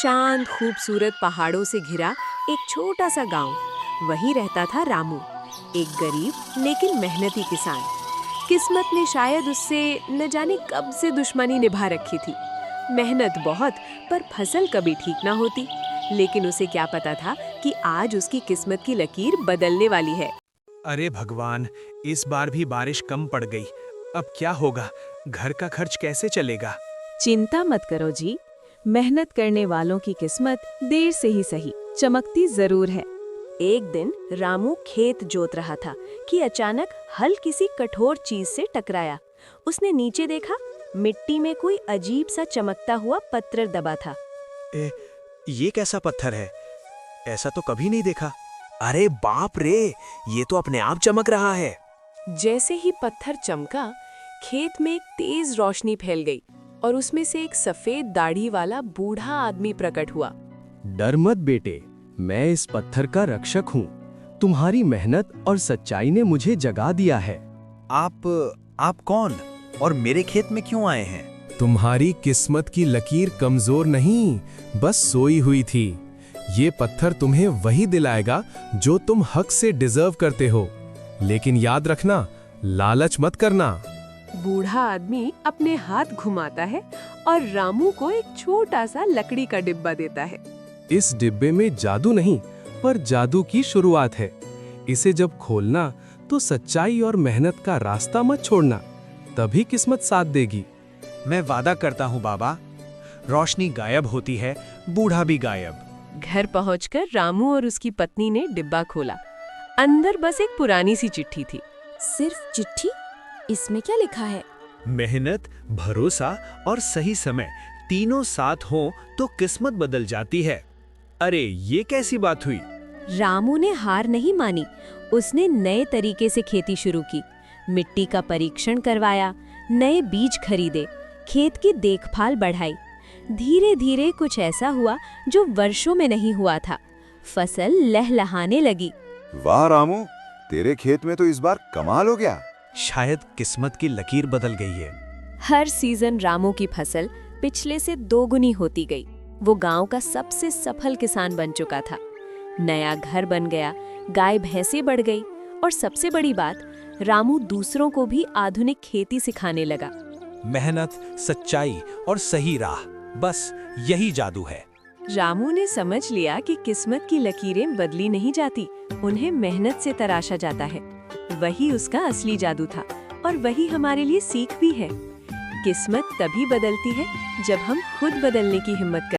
शांत खूबसूरत पहाड़ों से घिरा एक छोटा सा गांव। वहीं रहता था रामू, एक गरीब लेकिन मेहनती किसान। किस्मत ने शायद उससे न जाने कब से दुश्मनी निभा रखी थी। मेहनत बहुत, पर फसल कभी ठीक ना होती। लेकिन उसे क्या पता था कि आज उसकी किस्मत की लकीर बदलने वाली है। अरे भगवान, इस बार भी बारिश कम पड़ गई। अब क्या होगा? घर का खर्च कैसे चलेगा? चिंता मत करो जी, मेहनत करने वालों की किस्मत देर से ही सही चमकती जरूर है। एक दिन रामू खेत जोत रहा था कि अचानक हल किसी कठोर चीज से टकराया। उसने नीचे देखा, मिट्टी में कोई अजीब सा चमकता हुआ पत्थर दबा था। ये कैसा पत्थर है? ऐसा तो कभी नहीं देखा। अरे बाप रे, ये तो अपने आप चमक रहा है। जैसे ही पत्थर चमका, खेत में एक तेज रोशनी फैल गई और उसमें से एक सफेद दाढ़ी वाला बूढ़ा आदमी प्रकट हुआ। डर मत बेटे, मैं इस पत्थर का रक्षक हूँ। तुम्हारी मेहनत और सच्चाई ने मुझे जगा दिया है। आप कौन और मेरे खेत में क्यों आए हैं? तुम्हारी किस्मत की लकीर कमजोर नहीं, बस सोई हुई थी। ये पत्थर तुम्हें वही दिलाएगा जो तुम हक से डिजर्व करते हो। लेकिन याद रखना, लालच मत करना। बूढ़ा आदमी अपने हाथ घुमाता है और रामू को एक छोटा सा लकड़ी का डिब्बा देता है। इस डिब्बे में जादू नहीं, पर जादू की शुरुआत है। इसे जब खोलना तो सच्चाई और मेहनत का रास्ता मत छोड़ना, तभी किस्मत साथ देगी। मैं वादा करता हूँ बाबा, रोशनी गायब होती है, बूढ़ा भी गायब। घर पहुंचकर रामू और उसकी पत्नी ने डिब्बा खोला। अंदर बस एक पुरानी सी चिट्ठी थी। सिर्फ चिट्ठी? इसमें क्या लिखा है? मेहनत, भरोसा और सही समय तीनों साथ हों तो किस्मत बदल जाती है। अरे ये कैसी बात हुई? रामू ने हार नहीं मानी। उसने नए तरीके से खेती शुरू की, मिट्टी का परीक्षण करवाया, नए बीज खरीदे, खेत की देखभाल बढ़ाई। धीरे धीरे कुछ ऐसा हुआ जो वर्षों में नहीं हुआ था। फसल लहलहाने लगी। वाह रामू, तेरे खेत में तो इस बार कमाल हो गया। शायद किस्मत की लकीर बदल गई है। हर सीजन रामू की फसल पिछले से दोगुनी होती गई। वो गांव का सबसे सफल किसान बन चुका था। नया घर बन गया, गाय भैंसें बढ़ गई और सबसे बड़ी बात, रामू दूसरों को भी आधुनिक खेती सिखाने लगा। मेहनत, सच्चाई और सही राह, बस यही जादू है। रामू ने समझ लिया कि किस्मत की लकीरें बदली नहीं जाती, उन्हें मेहनत से तराशा जाता है। वही उसका असली जादू था और वही हमारे लिए सीख भी है। किस्मत तभी बदलती है जब हम खुद बदलने की हिम्मत करते हैं।